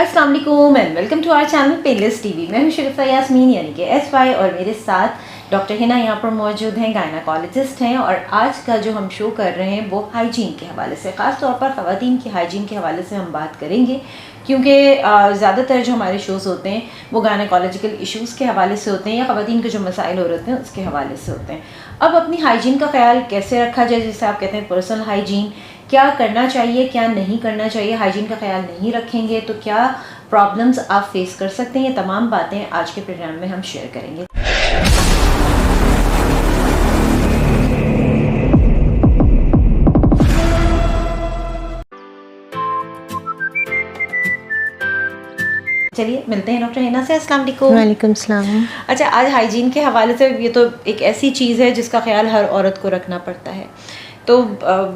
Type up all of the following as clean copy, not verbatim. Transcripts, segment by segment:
अस्सलाम वालेकुम and welcome to our channel Painless TV. मैं हूं शरीफा यास्मीन यानी कि SY और मेरे साथ डॉक्टर हिना यहाँ पर मौजूद हैं, गायनाकोलॉजिस्ट हैं। और आज का जो हम शो कर रहे हैं वो हाइजीन के हवाले से, ख़ास तौर पर ख़वातीन की हाइजीन के हवाले से हम बात करेंगे, क्योंकि ज़्यादातर जो हमारे शोज़ होते हैं वो गायनाकोलॉजिकल इश्यूज़ के हवाले से होते हैं या ख़वातीन के जो मसाइल हो रहे हैं उसके हवाले से होते हैं। अब अपनी हाइजीन का ख्याल कैसे रखा जाए, जैसे आप कहते हैं पर्सनल हाइजीन, क्या करना चाहिए क्या नहीं करना चाहिए, हाइजीन का ख्याल नहीं रखेंगे तो क्या प्रॉब्लम्स आप फेस कर सकते हैं, ये तमाम बातें आज के प्रोग्राम में हम शेयर करेंगे। चलिए मिलते हैं डॉक्टर हिना से। अस्सलाम वालेकुम। वालेकुम सलाम। अच्छा, आज हाइजीन के हवाले से, ये तो एक ऐसी चीज़ है जिसका ख्याल हर औरत को रखना पड़ता है। तो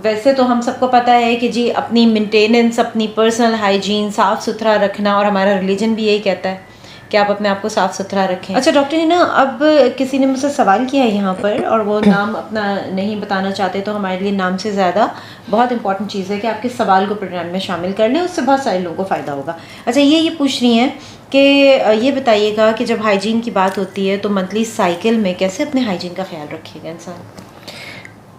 वैसे तो हम सबको पता है कि जी अपनी मेंटेनेंस, अपनी पर्सनल हाइजीन, साफ़ सुथरा रखना, और हमारा रिलीजन भी यही कहता है कि आप अपने आप को साफ़ सुथरा रखें। अच्छा डॉक्टर हिना, अब किसी ने मुझसे सवाल किया है यहाँ पर, और वो नाम अपना नहीं बताना चाहते, तो हमारे लिए नाम से ज़्यादा बहुत इंपॉर्टेंट चीज़ है कि आपके सवाल को प्रोग्राम में शामिल कर लें, उससे बहुत सारे लोगों को फ़ायदा होगा। अच्छा, ये पूछ रही हैं कि ये बताइएगा कि जब हाइजीन की बात होती है तो मंथली साइकिल में कैसे अपने हाइजीन का ख्याल रखिएगा इंसान।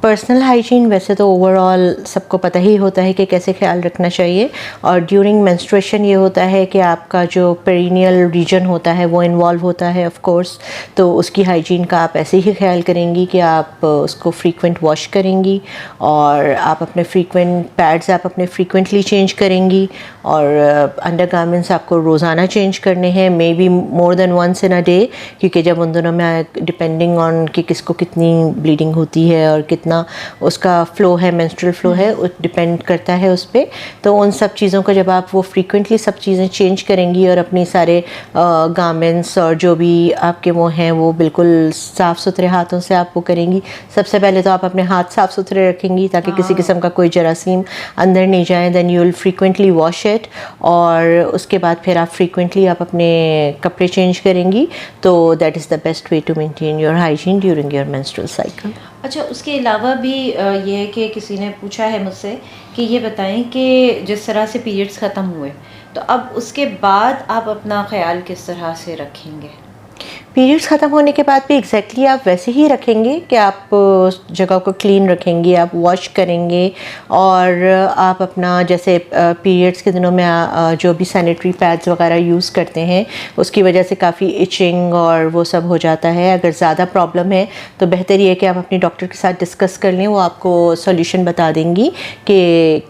पर्सनल हाइजीन वैसे तो ओवरऑल सबको पता ही होता है कि कैसे ख्याल रखना चाहिए, और ड्यूरिंग मेंस्ट्रुएशन ये होता है कि आपका जो पेरिनियल रीजन होता है वो इन्वॉल्व होता है ऑफ कोर्स, तो उसकी हाइजीन का आप ऐसे ही ख्याल करेंगी कि आप उसको फ्रीक्वेंट वॉश करेंगी, और आप अपने फ्रीक्वेंट पैड्स आप अपने फ्रीक्वेंटली चेंज करेंगी, और अंडरगारमेंट्स आपको रोज़ाना चेंज करने हैं, maybe more than once in a day, क्योंकि जब उन दोनों में डिपेंडिंग ऑन कि किसको कितनी ब्लीडिंग होती है और कितना उसका फ़्लो है, मेंस्ट्रुअल फ़्लो है, वो डिपेंड करता है उस पर। तो उन सब चीज़ों को जब आप वो फ्रीक्वेंटली सब चीज़ें चेंज करेंगी और अपने सारे गारमेंट्स और जो भी आपके वो हैं वो बिल्कुल साफ़ सुथरे हाथों से आप वो करेंगी। सबसे पहले तो आप अपने हाथ साफ़ सुथरे रखेंगी ताकि किसी किस्म का कोई जरासीम अंदर नहीं जाए। Then you will frequently wash it, और उसके बाद फिर आप फ्रीक्वेंटली आप अपने कपड़े चेंज करेंगी। तो that is the best way to maintain your hygiene during your menstrual cycle. अच्छा, उसके अलावा भी ये है कि किसी ने पूछा है मुझसे कि ये बताएं कि जिस तरह से पीरियड्स ख़त्म हुए तो अब उसके बाद आप अपना ख़याल किस तरह से रखेंगे। पीरियड्स ख़त्म होने के बाद भी एग्जैक्टली आप वैसे ही रखेंगे कि आप जगह को क्लीन रखेंगे, आप वॉश करेंगे, और आप अपना जैसे पीरियड्स के दिनों में जो भी सैनिटरी पैड्स वगैरह यूज़ करते हैं उसकी वजह से काफ़ी इचिंग और वो सब हो जाता है। अगर ज़्यादा प्रॉब्लम है तो बेहतर ये है कि आप अपनी डॉक्टर के साथ डिस्कस कर लें, वो आपको सॉल्यूशन बता देंगी कि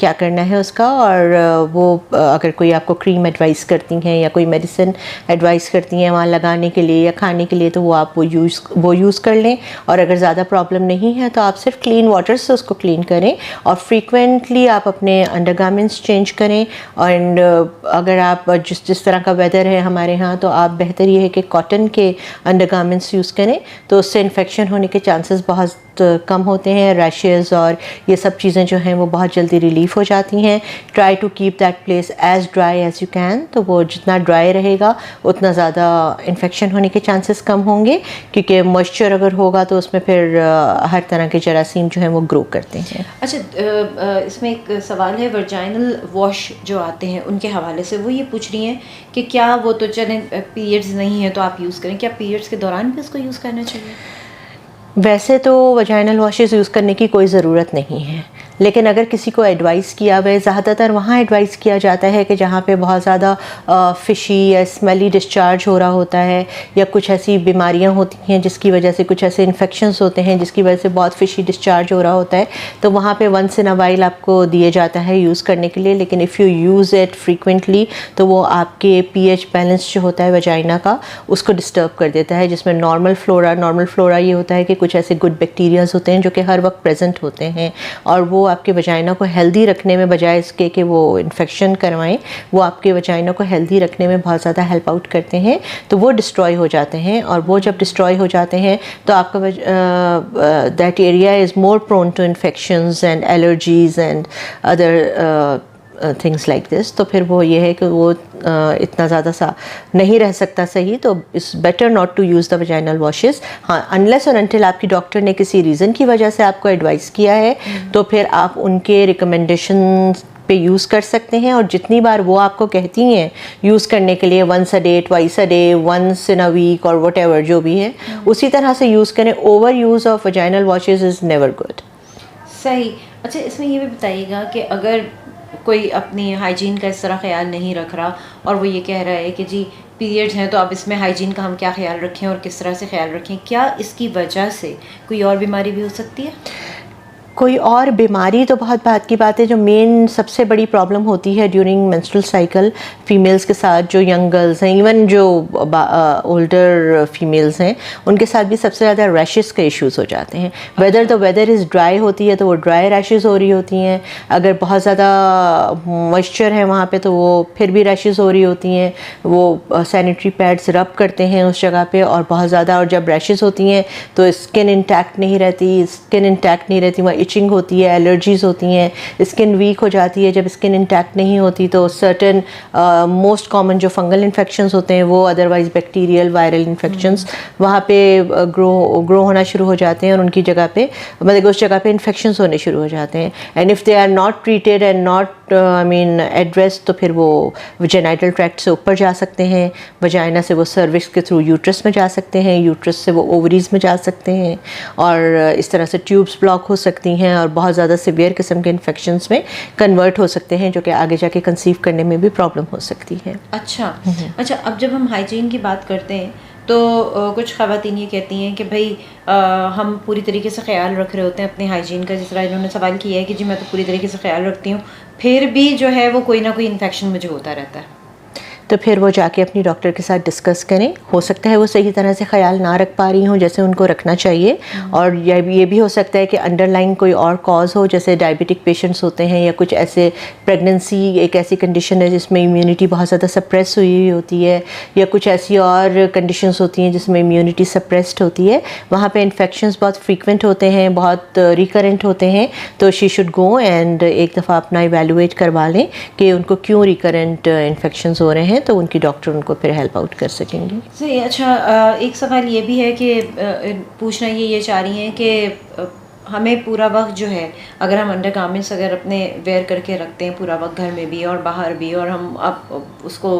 क्या करना है उसका। और वो अगर कोई आपको क्रीम एडवाइस करती हैं या कोई मेडिसिन एडवाइस करती हैं वहाँ लगाने के लिए या खाने के लिए, तो वो आप वो यूज़ कर लें। और अगर ज़्यादा प्रॉब्लम नहीं है तो आप सिर्फ क्लीन वाटर से उसको क्लीन करें, और फ्रीक्वेंटली आप अपने अंडरगारमेंट्स चेंज करें। एंड अगर आप जिस तरह का वेदर है हमारे यहाँ, तो आप बेहतर ये है कि कॉटन के अंडरगारमेंट्स यूज़ करें, तो उससे इन्फेक्शन होने के चांसेस बहुत कम होते हैं। रैशेज़ और ये सब चीज़ें जो हैं वो बहुत जल्दी रिलीफ हो जाती हैं। Try to keep that place as dry as you can, तो वो जितना ड्राई रहेगा उतना ज़्यादा इन्फेक्शन होने के चांसेस कम होंगे, क्योंकि मॉइस्चर अगर होगा तो उसमें फिर हर तरह के जरासीम जो हैं वो ग्रो करते हैं। अच्छा, इसमें एक सवाल है वर्जाइनल वॉश जो आते हैं उनके हवाले से, वो ये पूछ रही हैं कि क्या वो तो चलें पीरियड्स नहीं है तो आप यूज़ करें, क्या पीरियड्स के दौरान भी उसको यूज़ करना चाहिए। वैसे तो वजाइनल वॉशेस यूज़ करने की कोई ज़रूरत नहीं है, लेकिन अगर किसी को एडवाइस किया हुआ है, ज़्यादातर वहाँ एडवाइस किया जाता है कि जहाँ पे बहुत ज़्यादा फ़िशी या स्मेली डिस्चार्ज हो रहा होता है, या कुछ ऐसी बीमारियाँ होती हैं जिसकी वजह से, कुछ ऐसे इन्फेक्शंस होते हैं जिसकी वजह से बहुत फ़िशी डिस्चार्ज हो रहा होता है, तो वहाँ पे वंस इन अ वाइल आपको दिए जाता है यूज़ करने के लिए। लेकिन if you use it frequently तो वो आपके pH बैलेंस जो होता है वजाइना का उसको डिस्टर्ब कर देता है, जिसमें नॉर्मल फ्लोरा ये होता है कि कुछ ऐसे गुड बैक्टीरियाज होते हैं जो कि हर वक्त प्रेजेंट होते हैं, और वो आपके वजाइना को हेल्दी रखने में, बजाय इसके कि वो इन्फेक्शन करवाएं, वो आपके वजाइना को हेल्दी रखने में बहुत ज़्यादा हेल्प आउट करते हैं। तो वो डिस्ट्रॉय हो जाते हैं, और वो जब डिस्ट्रॉय हो जाते हैं तो आपका that area is more prone to infections and allergies and other things like this. तो फिर वो ये है कि वो इतना ज़्यादा सा नहीं रह सकता सही, तो it's better not to use the vaginal washes. हाँ, अनलेस और अनटिल आपकी डॉक्टर ने किसी रीज़न की वजह से आपको एडवाइस किया है, तो फिर आप उनके रिकमेंडेशन पे यूज़ कर सकते हैं, और जितनी बार वो आपको कहती हैं यूज़ करने के लिए, once a day, twice a day, once in a week और वट एवर जो भी है, उसी तरह से यूज़ करें। Over use of vaginal washes is never good. सही। अच्छा, इसमें ये भी बताइएगा कि अगर कोई अपनी हाइजीन का इस तरह ख्याल नहीं रख रहा और वो ये कह रहा है कि जी पीरियड्स हैं तो अब इसमें हाइजीन का हम क्या ख्याल रखें और किस तरह से ख्याल रखें, क्या इसकी वजह से कोई और बीमारी भी हो सकती है? कोई और बीमारी तो बहुत बात की बात है। जो मेन सबसे बड़ी प्रॉब्लम होती है ड्यूरिंग मेंस्ट्रुअल साइकिल फीमेल्स के साथ, जो यंग गर्ल्स हैं, इवन जो ओल्डर फीमेल्स हैं, उनके साथ भी सबसे ज़्यादा रैशेस के इश्यूज़ हो जाते हैं। Whether the weather is dry होती है तो वो ड्राई रैशेस हो रही होती हैं, अगर बहुत ज़्यादा मॉइस्चर है वहाँ पे तो वो फिर भी रैशेस हो रही होती हैं। वो सैनिटरी पैड्स रब करते हैं उस जगह पे और बहुत ज़्यादा, और जब रैशेस होती हैं तो स्किन इंटैक्ट नहीं रहती, वहाँ इचिंग होती है, एलर्जीज़ होती हैं, स्किन वीक हो जाती है। जब स्किन इंटैक्ट नहीं होती तो सर्टन मोस्ट कॉमन जो फंगल इन्फेक्शंस होते हैं वो, अदरवाइज बैक्टीरियल वायरल इन्फेक्शंस वहाँ पे ग्रो होना शुरू हो जाते हैं और उनकी जगह पे, मतलब उस जगह पे इन्फेक्शंस होने शुरू हो जाते हैं। And if they are not treated and not address तो फिर वो जेनाइटल ट्रैक्ट से ऊपर जा सकते हैं, वजाइना से वो सर्विक्स के थ्रू यूट्रस में जा सकते हैं, यूट्रस से वो ओवरीज में जा सकते हैं, और इस तरह से ट्यूब्स ब्लॉक हो सकती हैं और बहुत ज़्यादा सिवियर किस्म के इन्फेक्शंस में कन्वर्ट हो सकते हैं, जो कि आगे जाके कंसीव करने में भी प्रॉब्लम हो सकती है। अच्छा। अच्छा, अब जब हम हाइजीन की बात करते हैं तो कुछ ख़वातीन ये कहती हैं कि भाई हम पूरी तरीके से ख्याल रख रहे होते हैं अपने हाइजीन का, जिस तरह इन्होंने सवाल किया है कि जी मैं तो पूरी तरीके से ख्याल रखती हूँ, फिर भी जो है वो कोई ना कोई इन्फेक्शन मुझे होता रहता है। तो फिर वो जाके अपनी डॉक्टर के साथ डिस्कस करें। हो सकता है वो सही तरह से ख्याल ना रख पा रही हों जैसे उनको रखना चाहिए, और ये भी हो सकता है कि अंडरलाइन कोई और कॉज हो, जैसे डायबिटिक पेशेंट्स होते हैं या कुछ ऐसे, प्रेगनेंसी एक ऐसी कंडीशन है जिसमें इम्यूनिटी बहुत ज़्यादा सप्रेस हुई होती है, या कुछ ऐसी और कंडीशंस होती हैं जिसमें इम्यूनिटी सप्रेस्ड होती है, वहाँ पे इन्फेक्शंस बहुत फ्रीक्वेंट होते हैं, बहुत रिकरेंट होते हैं, तो शी शुड गो एंड एक दफ़ा अपना इवेलुएट करवा लें कि उनको क्यों रिकरेंट इन्फेक्शंस हो रहे हैं, तो उनकी डॉक्टर उनको फिर हेल्प आउट कर सकेंगे। सही। अच्छा, एक सवाल ये भी है कि पूछना ये चाह रही हैं कि हमें पूरा वक्त जो है, अगर हम अंडर गारमेंट्स अगर अपने वेयर करके रखते हैं पूरा वक्त घर में भी और बाहर भी, और हम अब उसको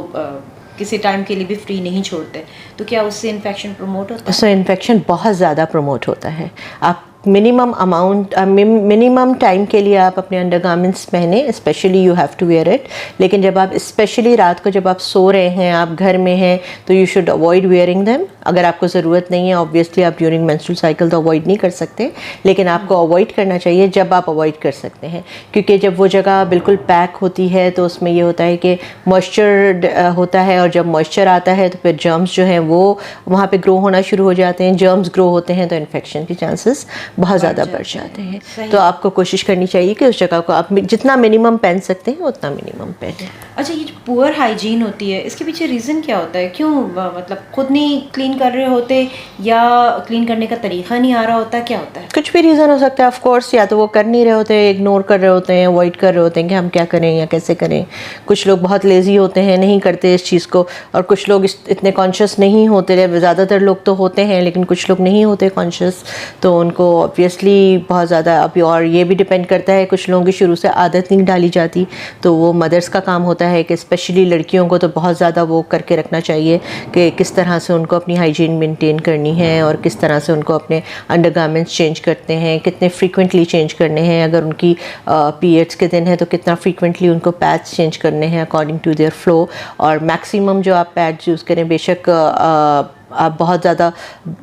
किसी टाइम के लिए भी फ्री नहीं छोड़ते, तो क्या उससे इन्फेक्शन प्रमोट होता है? उससे इन्फेक्शन बहुत ज़्यादा प्रमोट होता है। आप मिनिमम टाइम के लिए आप अपने अंडरगारमेंट्स पहने, specially you have to wear it, लेकिन जब आप स्पेशली रात को जब आप सो रहे हैं, आप घर में हैं, तो you should avoid wearing them. अगर आपको ज़रूरत नहीं है, ऑब्वियसली आप ड्यूरिंग मेंस्ट्रुअल साइकिल तो अवॉइड नहीं कर सकते, लेकिन आपको अवॉइड करना चाहिए जब आप अवॉइड कर सकते हैं, क्योंकि जब वो जगह बिल्कुल पैक होती है तो उसमें ये होता है कि मॉइस्चर होता है, और जब मॉइस्चर आता है तो फिर जर्म्स जो हैं वो वहाँ पे ग्रो होना शुरू हो जाते हैं। जर्म्स ग्रो होते हैं तो इन्फेक्शन के चांसेस बहुत ज़्यादा बढ़ जाते हैं। तो आपको कोशिश करनी चाहिए कि उस जगह को आप जितना मिनिमम पहन सकते हैं उतना मिनिमम पहनें। अच्छा, ये जो पुअर हाइजीन होती है इसके पीछे रीज़न क्या होता है? क्यों मतलब खुद नहीं क्लीन कर रहे होते या क्लीन करने का तरीका नहीं आ रहा होता, क्या होता है? कुछ भी रीज़न हो सकता है ऑफ कोर्स, या तो वो कर नहीं रहे होते, इग्नोर कर रहे होते हैं, अवॉइड कर रहे होते हैं कि हम क्या करें या कैसे करें। कुछ लोग बहुत लेज़ी होते हैं, नहीं करते इस चीज़ को, और कुछ लोग इतने कॉन्शियस नहीं होते। ज़्यादातर लोग तो होते हैं लेकिन कुछ लोग नहीं होते कॉन्शियस, तो उनको ऑब्वियसली बहुत ज़्यादा अभी, और ये भी डिपेंड करता है, कुछ लोगों की शुरू से आदत नहीं डाली जाती, तो वो मदर्स का काम होता है कि स्पेशली लड़कियों को तो बहुत ज़्यादा वो करके रखना चाहिए कि किस तरह से उनको अपनी हाइजीन मेंटेन करनी है और किस तरह से उनको अपने अंडरगारमेंट्स चेंज करते हैं, कितने फ्रीक्वेंटली चेंज करने हैं। अगर उनकी पीरियड्स के दिन है तो कितना फ्रीक्वेंटली उनको पैड्स चेंज करने हैं अकॉर्डिंग टू देयर फ्लो, और मैक्सिमम जो आप पैड्स यूज़ करें, बेशक आप बहुत ज़्यादा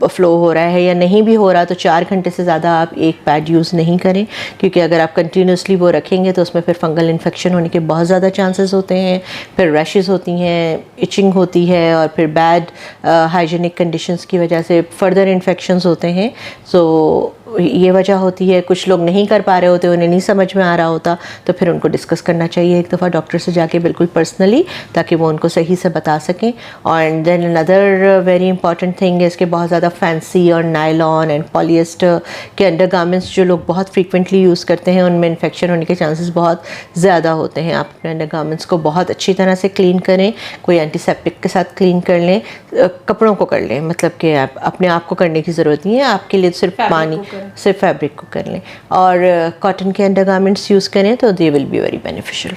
फ़्लो हो रहा है या नहीं भी हो रहा तो 4 घंटे से ज़्यादा आप एक पैड यूज़ नहीं करें, क्योंकि अगर आप कंटिन्यूसली वो रखेंगे तो उसमें फिर फंगल इन्फेक्शन होने के बहुत ज़्यादा चांसेस होते हैं, फिर रैशेस होती हैं, इचिंग होती है, और फिर बैड हाइजीनिक कंडीशंस की वजह से फर्दर इन्फेक्शंस होते हैं। सो ये वजह होती है। कुछ लोग नहीं कर पा रहे होते, उन्हें नहीं समझ में आ रहा होता, तो फिर उनको डिस्कस करना चाहिए एक दफ़ा डॉक्टर से जाके बिल्कुल पर्सनली, ताकि वो उनको सही से बता सकें। और then another very important thing है इसके, बहुत ज़्यादा फैंसी और नायलॉन एंड पॉलिएस्टर के अंडरगारमेंट्स जो लोग बहुत फ्रीक्वेंटली यूज़ करते हैं उनमें इन्फेक्शन होने के चांसेस बहुत ज़्यादा होते हैं। आप अपने अंडरगारमेंट्स को बहुत अच्छी तरह से क्लीन करें, कोई एंटीसेप्टिक के साथ क्लीन कर लें, कपड़ों को कर लें, मतलब कि आप अपने आप को करने की ज़रूरत नहीं है, आपके लिए सिर्फ पानी सिर्फ फैब्रिक को कर लें और कॉटन के अंडरगारमेंट्स यूज़ करें तो they will be very beneficial.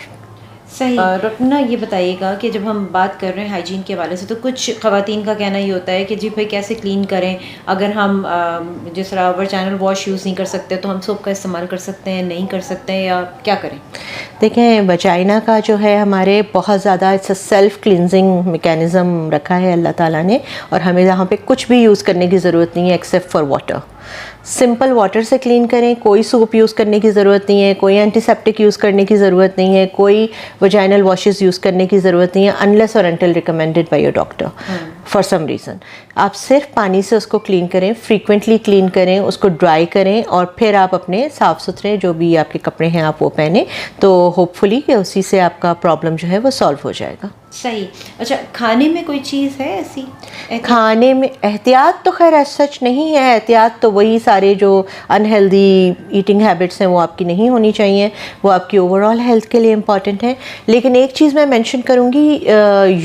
सही। डॉक्टर ना ये बताइएगा कि जब हम बात कर रहे हैं हाइजीन के हवाले से, तो कुछ ख़वातीन का कहना ये होता है कि जी भाई कैसे क्लीन करें, अगर हम जिस तरह वर्चाइनल वॉश यूज़ नहीं कर सकते तो हम सोप का इस्तेमाल कर सकते हैं, नहीं कर सकते हैं, या क्या करें? देखें, वजाइना का जो है हमारे बहुत ज़्यादा it's a self cleansing mechanism रखा है अल्लाह ताला ने, और हमें यहाँ पे कुछ भी यूज़ करने की ज़रूरत नहीं है except for water. Simple water से क्लीन करें, कोई सोप यूज़ करने की ज़रूरत नहीं है, कोई एंटीसेप्टिक यूज़ करने की ज़रूरत नहीं है, कोई वजाइनल वॉशेस यूज़ करने की ज़रूरत नहीं है अनलेस और until recommended by your doctor for some reason. आप सिर्फ पानी से उसको क्लीन करें, फ्रीक्वेंटली क्लीन करें, उसको ड्राई करें और फिर आप अपने साफ़ सुथरे जो भी आपके कपड़े हैं आप वो पहने, तो होपफुली कि उसी से आपका प्रॉब्लम जो है वो सॉल्व हो जाएगा। सही। अच्छा, खाने में कोई चीज़ है ऐसी? खाने में एहतियात तो खैर ऐसा सच नहीं है, एहतियात तो वही सारे जो अनहेल्दी ईटिंग हैबिट्स हैं वो आपकी नहीं होनी चाहिए, वो आपकी ओवरऑल हेल्थ के लिए इम्पॉर्टेंट है। लेकिन एक चीज़ मैं मेंशन करूँगी,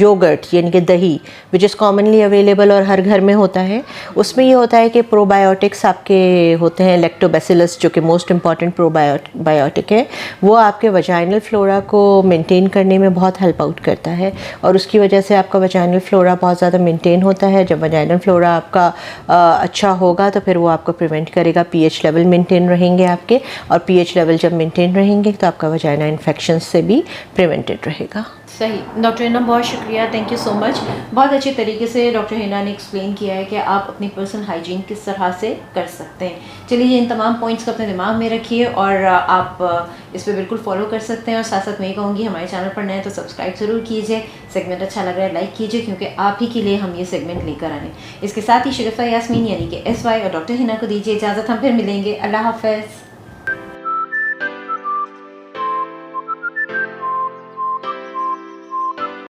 योगर्ट यानी कि दही विच इज़ कॉमनली अवेलेबल और हर घर में होता है, उसमें ये होता है कि प्रोबायोटिक्स आपके होते हैं, लैक्टोबैसिलस जो कि मोस्ट इम्पॉर्टेंट प्रोबायोटिक है, वो आपके वजाइनल फ्लोरा को मेंटेन करने में बहुत हेल्प आउट करता है और उसकी वजह से आपका वजाइनल फ्लोरा बहुत ज़्यादा मेंटेन होता है। जब वजाइनल फ्लोरा आपका अच्छा होगा तो फिर वो आपको प्रिवेंट करेगा, पीएच लेवल मेंटेन रहेंगे आपके, और पीएच लेवल जब मेंटेन रहेंगे तो आपका वजाइना इन्फेक्शन से भी प्रिवेंटेड रहेगा। सही। डॉक्टर हिना, बहुत शुक्रिया, थैंक यू सो मच। बहुत अच्छे तरीके से डॉक्टर हिना ने एक्सप्लेन किया है कि आप अपनी पर्सनल हाइजीन किस तरह से कर सकते हैं। चलिए, इन तमाम पॉइंट्स को अपने दिमाग में रखिए और आप इस पर बिल्कुल फॉलो कर सकते हैं। और साथ साथ मैं ये कहूँगी, हमारे चैनल पर नए तो सब्सक्राइब ज़रूर कीजिए, सेगमेंट अच्छा लग रहा है लाइक कीजिए, क्योंकि आप ही के लिए हम ये सेगमेंट लेकर आने। इसके साथ ही शरीफा यास्मीन यानी कि SY और डॉक्टर हिना को दीजिए इजाज़त, हम फिर मिलेंगे। अल्लाह हाफ़िज़।